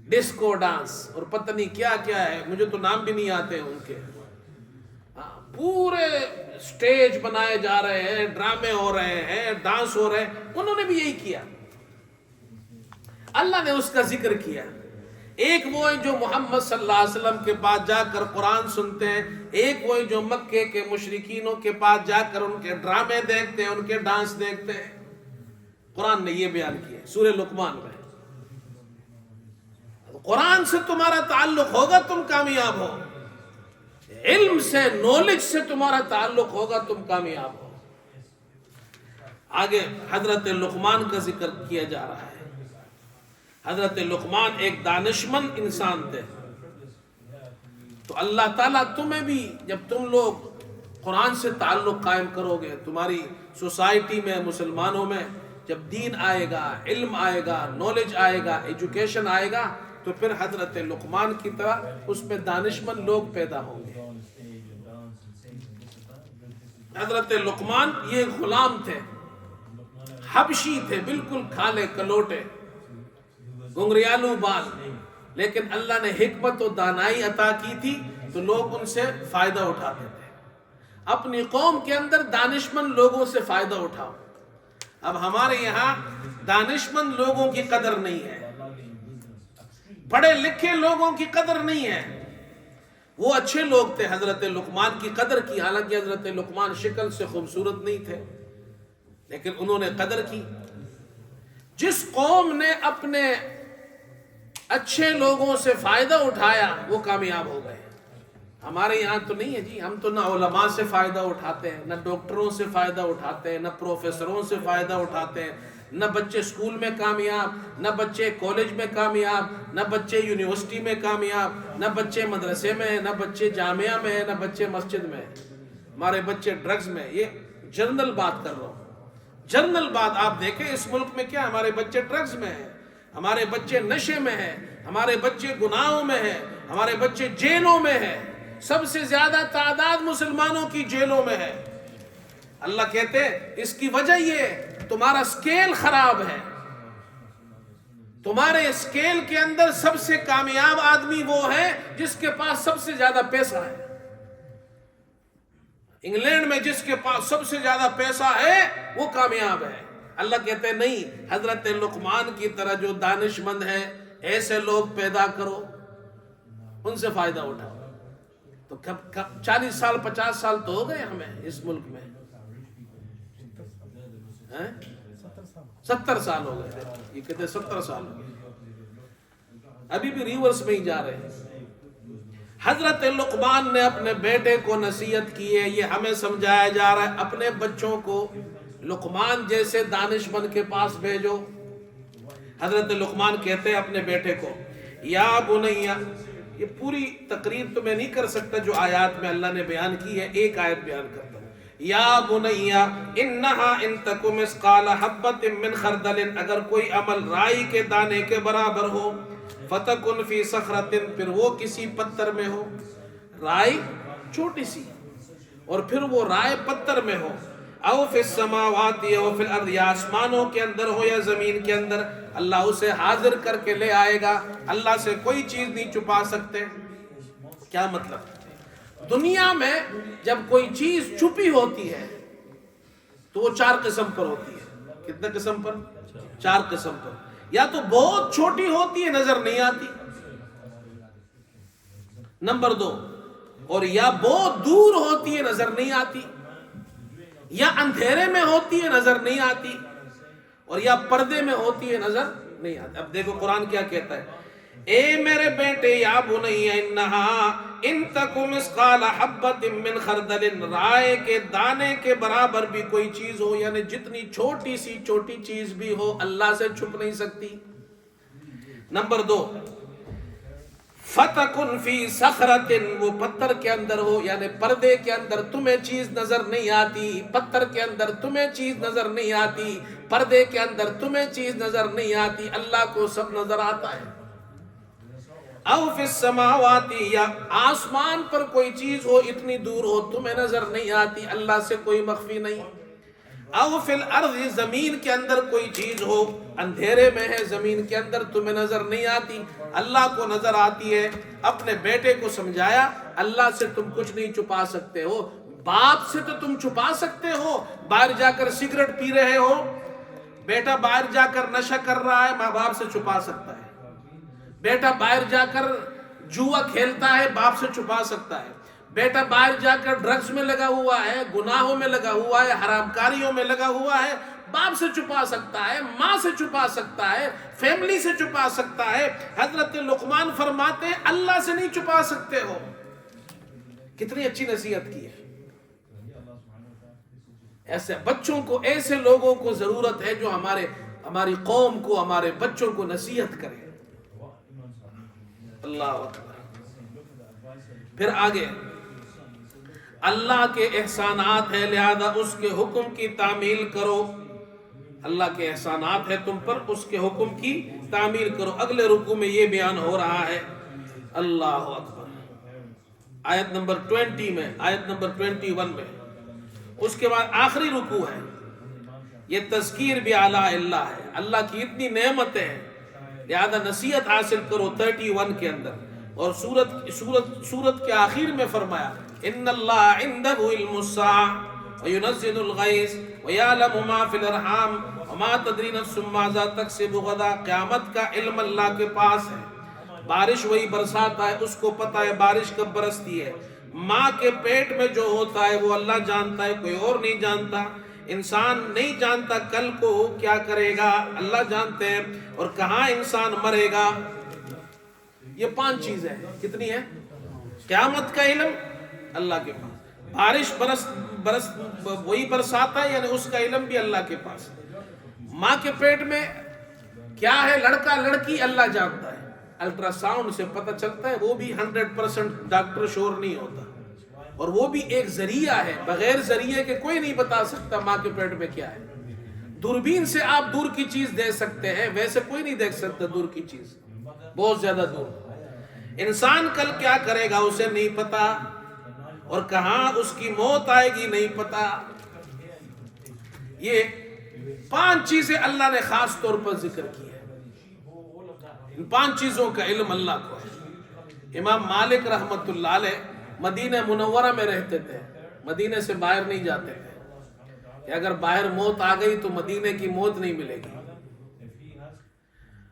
ڈسکو ڈانس اور پتہ نہیں کیا کیا ہے، مجھے تو نام بھی نہیں آتے ان کے. پورے سٹیج بنائے جا رہے ہیں، ڈرامے ہو رہے ہیں، ڈانس ہو رہے ہیں. انہوں نے بھی یہی کیا. اللہ نے اس کا ذکر کیا. ایک وہ ہیں جو محمد صلی اللہ علیہ وسلم کے پاس جا کر قرآن سنتے ہیں، ایک وہ ہیں جو مکے کے مشرکینوں کے پاس جا کر ان کے ڈرامے دیکھتے ہیں، ان کے ڈانس دیکھتے ہیں. قرآن نے یہ بیان کیا سورہ لقمان میں. قرآن سے تمہارا تعلق ہوگا تم کامیاب ہو، علم سے، نالج سے تمہارا تعلق ہوگا تم کامیاب ہو. آگے حضرت لقمان کا ذکر کیا جا رہا ہے. حضرت لقمان ایک دانشمند انسان تھے. تو اللہ تعالیٰ تمہیں بھی جب تم لوگ قرآن سے تعلق قائم کرو گے، تمہاری سوسائٹی میں، مسلمانوں میں جب دین آئے گا، علم آئے گا، نالج آئے گا، ایجوکیشن آئے گا، تو پھر حضرت لقمان کی طرح اس میں دانشمند لوگ پیدا ہوں گے. حضرت لقمان یہ غلام تھے، حبشی تھے، بالکل کھالے کلوٹے، گنگریالو بال، لیکن اللہ نے حکمت و دانائی عطا کی تھی تو لوگ ان سے فائدہ اٹھاتے تھے. اپنی قوم کے اندر دانشمند لوگوں سے فائدہ اٹھاؤ. اب ہمارے یہاں دانشمند لوگوں کی قدر نہیں ہے، پڑھے لکھے لوگوں کی قدر نہیں ہے. وہ اچھے لوگ تھے، حضرت لقمان کی قدر کی. حالانکہ حضرت لقمان شکل سے خوبصورت نہیں تھے، لیکن انہوں نے قدر کی. جس قوم نے اپنے اچھے لوگوں سے فائدہ اٹھایا وہ کامیاب ہو گئے. ہمارے یہاں تو نہیں ہے جی. ہم تو نہ علماء سے فائدہ اٹھاتے ہیں، نہ ڈاکٹروں سے فائدہ اٹھاتے ہیں، نہ پروفیسروں سے فائدہ اٹھاتے ہیں، نہ بچے اسکول میں کامیاب، نہ بچے کالج میں کامیاب، نہ بچے یونیورسٹی میں کامیاب، نہ بچے مدرسے میں، نہ بچے جامعہ میں، نہ بچے مسجد میں. ہمارے بچے ڈرگز میں. یہ جنرل بات کر رہا ہوں، جنرل بات. آپ دیکھیں اس ملک میں کیا ہمارے بچے ڈرگز میں ہیں، ہمارے بچے نشے میں ہیں، ہمارے بچے گناہوں میں ہیں، ہمارے بچے جیلوں میں ہیں. سب سے زیادہ تعداد مسلمانوں کی جیلوں میں ہے. اللہ کہتے ہیں اس کی وجہ یہ تمہارا سکیل خراب ہے. تمہارے سکیل کے اندر سب سے کامیاب آدمی وہ ہے جس کے پاس سب سے زیادہ پیسہ ہے. انگلینڈ میں جس کے پاس سب سے زیادہ پیسہ ہے وہ کامیاب ہے. اللہ کہتے ہیں نہیں، حضرت لقمان کی طرح جو دانش مند ہیں ایسے لوگ پیدا کرو، ان سے فائدہ اٹھاؤ. تو 40 سال 50 سال تو ہو گئے ہمیں اس ملک میں، 70 سال ہو گئے. یہ کہتے ہیں 70 سال ہو گئے، ابھی بھی ریورس میں ہی جا رہے ہیں. حضرت لقمان نے اپنے بیٹے کو نصیحت کی ہے. یہ ہمیں سمجھایا جا رہا ہے اپنے بچوں کو لقمان جیسے دانشمند کے پاس بھیجو. حضرت لقمان کہتے ہیں اپنے بیٹے کو یا بنیا. یہ پوری تقریر تو میں نہیں کر سکتا جو آیات میں اللہ نے بیان کی ہے، ایک آیت بیان کرتا ہوں. یا بنیا انہا ان تک مثقال حبۃ من خردل، اگر کوئی عمل رائی کے دانے کے برابر ہو، فتکن فی صخرۃ، پھر وہ کسی پتھر میں ہو. رائی چھوٹی سی اور پھر وہ رائے پتھر میں ہو. او فی السماوات او فی الارض، یا آسمانوں کے اندر ہو یا زمین کے اندر، اللہ اسے حاضر کر کے لے آئے گا. اللہ سے کوئی چیز نہیں چھپا سکتے. کیا مطلب؟ دنیا میں جب کوئی چیز چھپی ہوتی ہے تو وہ 4 قسم پر ہوتی ہے. کتنے قسم پر؟ 4 قسم پر. یا تو بہت چھوٹی ہوتی ہے، نظر نہیں آتی، نمبر 2، اور یا بہت دور ہوتی ہے، نظر نہیں آتی، یا اندھیرے میں ہوتی ہے، نظر نہیں آتی، اور یا پردے میں ہوتی ہے، نظر نہیں آتی. اب دیکھو قرآن کیا کہتا ہے، اے میرے بیٹے یا بنی انہا ان تک مثقال حبۃ من خردل، رائے کے دانے کے برابر بھی کوئی چیز ہو، یعنی جتنی چھوٹی سی چھوٹی چیز بھی ہو اللہ سے چھپ نہیں سکتی. نمبر 2، فتکن فی صخرۃ، وہ پتھر کے اندر ہو، یعنی پردے کے اندر تمہیں چیز نظر نہیں آتی، پتھر کے اندر تمہیں چیز نظر نہیں آتی، پردے کے اندر تمہیں چیز نظر نہیں آتی، اللہ کو سب نظر آتا ہے. او فی السماوات، یا آسمان پر کوئی چیز ہو، اتنی دور ہو تمہیں نظر نہیں آتی، اللہ سے کوئی مخفی نہیں. او فی الارض، زمین کے اندر کوئی چیز ہو، اندھیرے میں ہے زمین کے اندر، تمہیں نظر نہیں آتی، اللہ کو نظر آتی ہے۔ اپنے بیٹے کو سمجھایا اللہ سے تم کچھ نہیں چھپا سکتے ہو، باپ سے تو تم چھپا سکتے ہو، باہر جا کر سگریٹ پی رہے ہو، بیٹا باہر جا کر نشہ کر رہا ہے، ماں باپ سے چھپا سکتا ہے، بیٹا باہر جا کر جوا کھیلتا ہے، باپ سے چھپا سکتا ہے، بیٹا باہر جا کر ڈرگز میں لگا ہوا ہے، گناہوں میں لگا ہوا ہے، حرام کاریوں میں لگا ہوا ہے، باپ سے چھپا سکتا ہے، ماں سے چھپا سکتا ہے، فیملی سے چھپا سکتا ہے۔ حضرت لقمان فرماتے ہیں اللہ سے نہیں چھپا سکتے ہو۔ کتنی اچھی نصیحت کی ہے۔ ایسے بچوں کو، ایسے لوگوں کو ضرورت ہے جو ہماری قوم کو، ہمارے بچوں کو نصیحت کرے۔ اللہ اکبر۔ پھر آگے اللہ کے احسانات ہے لہذا اس کے حکم کی تعمیل کرو۔ اللہ کے احسانات ہے تم پر، اس کے حکم کی تعمیل کرو۔ اگلے رکوع میں یہ بیان ہو رہا ہے۔ اللہ اکبر۔ آیت نمبر 20 میں، آیت نمبر 21 میں، اس کے بعد آخری رکوع ہے۔ یہ تذکیر بھی اعلیٰ اللہ ہے، اللہ کی اتنی نعمتیں ہیں لہذا نصیحت حاصل کرو 31 کے اندر۔ اور سورت کے آخر میں فرمایا ان اللہ عندہ علم الساعة وینزل الغیث ویعلم ما فی الارحام وما تدری نفس ماذا تکسب غدا۔ قیامت کا علم اللہ کے پاس ہے، بارش وہی برساتا ہے، اس کو پتہ ہے بارش کب برستی ہے، ماں کے پیٹ میں جو ہوتا ہے وہ اللہ جانتا ہے، کوئی اور نہیں جانتا، انسان نہیں جانتا کل کو کیا کرے گا، اللہ جانتے ہیں، اور کہاں انسان مرے گا۔ یہ 5 چیزیں ہیں۔ کتنی ہیں؟ قیامت کا علم اللہ کے پاس، بارش وہی برساتا ہے یعنی اس کا علم بھی اللہ کے پاس، ماں کے پیٹ میں کیا ہے لڑکا لڑکی اللہ جانتا ہے، الٹرا ساؤنڈ سے پتہ چلتا ہے، وہ بھی 100% ڈاکٹر شور نہیں ہوتا، اور وہ بھی ایک ذریعہ ہے، بغیر ذریعے کے کوئی نہیں بتا سکتا ماں کے پیٹ میں کیا ہے۔ دوربین سے آپ دور کی چیز دیکھ سکتے ہیں، ویسے کوئی نہیں دیکھ سکتا دور کی چیز، بہت زیادہ دور۔ انسان کل کیا کرے گا اسے نہیں پتا، اور کہاں اس کی موت آئے گی نہیں پتا۔ یہ 5 چیزیں اللہ نے خاص طور پر ذکر کی ہے۔ ان 5 چیزوں کا علم اللہ کو ہے۔ امام مالک رحمت اللہ علیہ مدینہ منورہ میں رہتے تھے، مدینہ سے باہر نہیں جاتے تھے کہ اگر باہر موت آ گئی تو مدینہ کی موت نہیں ملے گی۔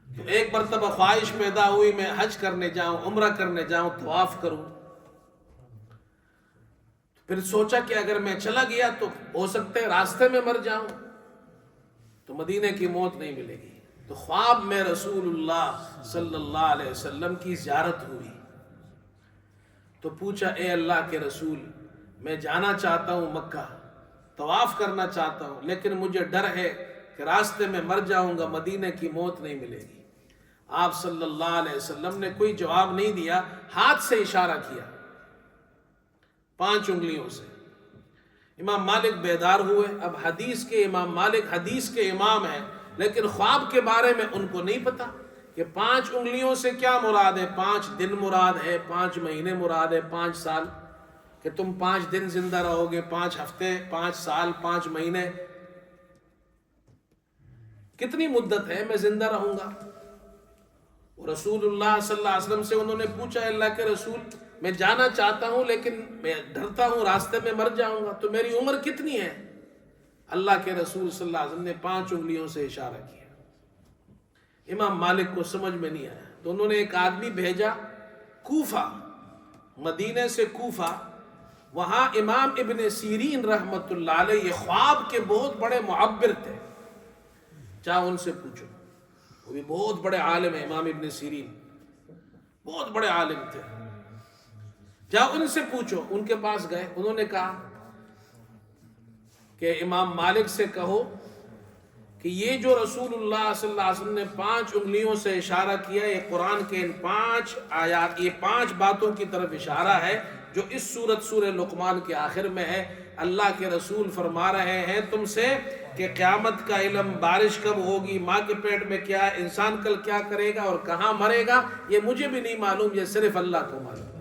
تو ایک مرتبہ خواہش پیدا ہوئی میں حج کرنے جاؤں، عمرہ کرنے جاؤں، طواف کروں۔ پھر سوچا کہ اگر میں چلا گیا تو ہو سکتا ہے راستے میں مر جاؤں، تو مدینہ کی موت نہیں ملے گی۔ تو خواب میں رسول اللہ صلی اللہ علیہ وسلم کی زیارت ہوئی، تو پوچھا اے اللہ کے رسول، میں جانا چاہتا ہوں مکہ، طواف کرنا چاہتا ہوں، لیکن مجھے ڈر ہے کہ راستے میں مر جاؤں گا، مدینہ کی موت نہیں ملے گی۔ آپ صلی اللہ علیہ وسلم نے کوئی جواب نہیں دیا، ہاتھ سے اشارہ کیا 5 انگلیوں سے۔ امام مالک بیدار ہوئے۔ اب حدیث کے امام مالک حدیث کے امام ہیں، لیکن خواب کے بارے میں ان کو نہیں پتا کہ 5 انگلیوں سے کیا مراد ہے، 5 دن مراد ہے، 5 مہینے مراد ہے، 5 سال، کہ تم 5 دن زندہ رہو گے، 5 ہفتے، 5 سال، 5 مہینے، کتنی مدت ہے میں زندہ رہوں گا؟ رسول اللہ صلی اللہ علیہ وسلم سے انہوں نے پوچھا اللہ کے رسول، میں جانا چاہتا ہوں لیکن میں ڈرتا ہوں راستے میں مر جاؤں گا، تو میری عمر کتنی ہے؟ اللہ کے رسول صلی اللہ علیہ وسلم نے 5 انگلیوں سے اشارہ کیا۔ امام مالک کو سمجھ میں نہیں آیا، تو انہوں نے ایک آدمی بھیجا کوفہ، مدینہ سے کوفہ، وہاں امام ابن سیرین رحمت اللہ علیہ یہ خواب کے بہت بڑے معبر تھے، چاہو ان سے پوچھو، وہ بھی بہت بڑے عالم ہیں، امام ابن سیرین بہت بڑے عالم تھے، جاؤ ان سے پوچھو۔ ان کے پاس گئے، انہوں نے کہا کہ امام مالک سے کہو کہ یہ جو رسول اللہ صلی اللہ علیہ وسلم نے 5 انگلیوں سے اشارہ کیا، یہ قرآن کے ان 5 آیات، یہ 5 باتوں کی طرف اشارہ ہے جو اس سورہ لقمان کے آخر میں ہے۔ اللہ کے رسول فرما رہے ہیں تم سے کہ قیامت کا علم، بارش کب ہوگی، ماں کے پیٹ میں کیا ہے، انسان کل کیا کرے گا اور کہاں مرے گا، یہ مجھے بھی نہیں معلوم، یہ صرف اللہ کو معلوم ہے۔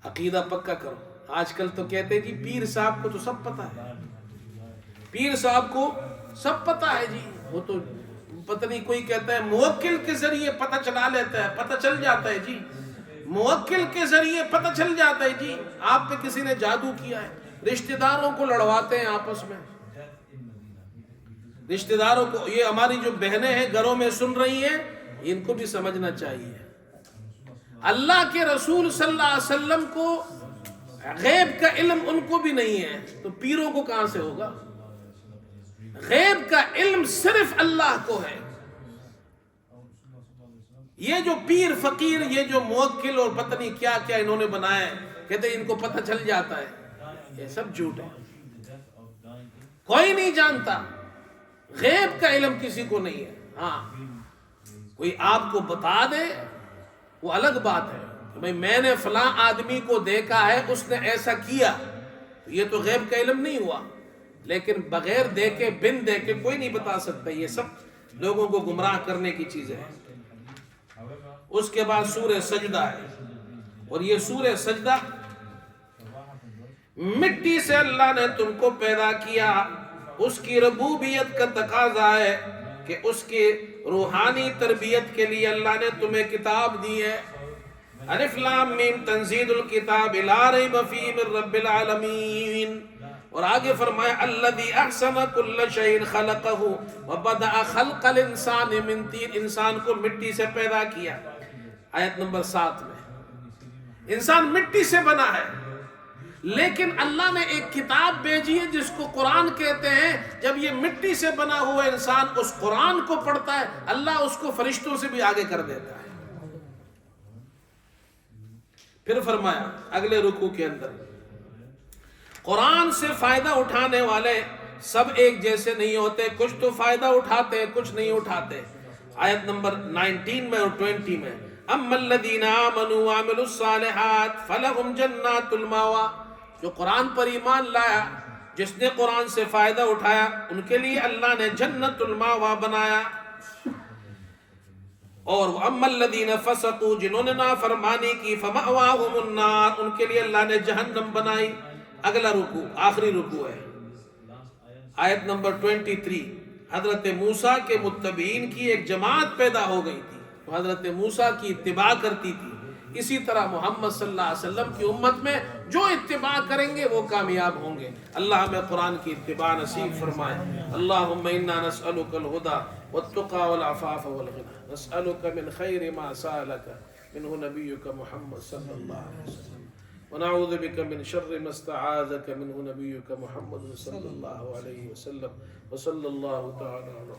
عقیدہ پکا کرو. آج کل تو کہتے ہیں جی پیر صاحب کو تو سب پتہ ہے, پیر صاحب کو سب پتہ ہے جی, وہ تو پتہ نہیں, کوئی کہتا ہے موکل کے ذریعے پتہ چلا لیتا ہے, پتہ چل جاتا ہے جی, موکل کے ذریعے پتہ چل جاتا ہے جی. آپ پہ کسی نے جادو کیا ہے, رشتہ داروں کو لڑواتے ہیں آپس میں, رشتہ داروں کو. یہ ہماری جو بہنیں ہیں گھروں میں سن رہی ہیں, ان کو بھی سمجھنا چاہیے. اللہ کے رسول صلی اللہ علیہ وسلم کو غیب کا علم ان کو بھی نہیں ہے, تو پیروں کو کہاں سے ہوگا؟ غیب کا علم صرف اللہ کو ہے. یہ جو پیر فقیر, یہ جو موکل اور پتہ نہیں کیا کیا انہوں نے بنایا ہے, کہتے ہیں ان کو پتہ چل جاتا ہے, یہ سب جھوٹ ہے. کوئی نہیں جانتا, غیب کا علم کسی کو نہیں ہے. ہاں کوئی آپ کو بتا دے وہ الگ بات ہے کہ بھئی میں نے فلاں آدمی کو دیکھا ہے, اس نے ایسا کیا, یہ تو غیب کا علم نہیں ہوا. لیکن بغیر دیکھے, بن دیکھے کوئی نہیں بتا سکتا. یہ سب لوگوں کو گمراہ کرنے کی چیزیں ہیں. اس کے بعد سورہ سجدہ ہے, اور یہ سورہ سجدہ, مٹی سے اللہ نے تم کو پیدا کیا, اس کی ربوبیت کا تقاضا ہے کہ اس کی روحانی تربیت کے لیے اللہ نے تمہیں کتاب دی ہے. الف لام میم تنزیل الکتاب لا ریب فیہ من رب العالمین. اور آگے فرمایا الذی احسن کل شیء خلقہ وبدأ خلق الانسان من طین, انسان کو مٹی سے پیدا کیا. آیت نمبر 7 میں انسان مٹی سے بنا ہے, لیکن اللہ نے ایک کتاب بھیجی ہے جس کو قرآن کہتے ہیں. جب یہ مٹی سے بنا ہوا انسان اس قرآن کو پڑھتا ہے, اللہ اس کو فرشتوں سے بھی آگے کر دیتا ہے. پھر فرمایا اگلے رکوع کے اندر, قرآن سے فائدہ اٹھانے والے سب ایک جیسے نہیں ہوتے, کچھ تو فائدہ اٹھاتے کچھ نہیں اٹھاتے. آیت نمبر 19 میں اور 20 میں, اما الذین آمنوا وعملوا الصالحات فلہم جنات المأویٰ. جو قرآن پر ایمان لایا, جس نے قرآن سے فائدہ اٹھایا, ان کے لیے اللہ نے جنت المأویٰ بنایا. اور اما الذین فسقوا, جنہوں نے نافرمانی کی, فمأواہم النار, ان کے لیے اللہ نے جہنم بنائی. اگلا رکوع آخری رکوع ہے, آیت نمبر 23. حضرت موسیٰ کے متبعین کی ایک جماعت پیدا ہو گئی تھی, تو حضرت موسیٰ کی اتباع کرتی تھی. اسی طرح محمد صلی اللہ علیہ وسلم کی امت میں جو اتباع کریں گے وہ کامیاب ہوں گے. اللہ ہمیں قرآن کی اتباع نصیب فرمائے. اللہم انا نسألک الہدی والتقی والعفاف والغنی, نسألک من خیر ما سألک منہ نبیک محمد صلی اللہ علیہ وسلم, ونعوذ بك من شر ما استعاذك منه نبيك محمد صلى الله عليه وسلم, وصلى الله تعالى على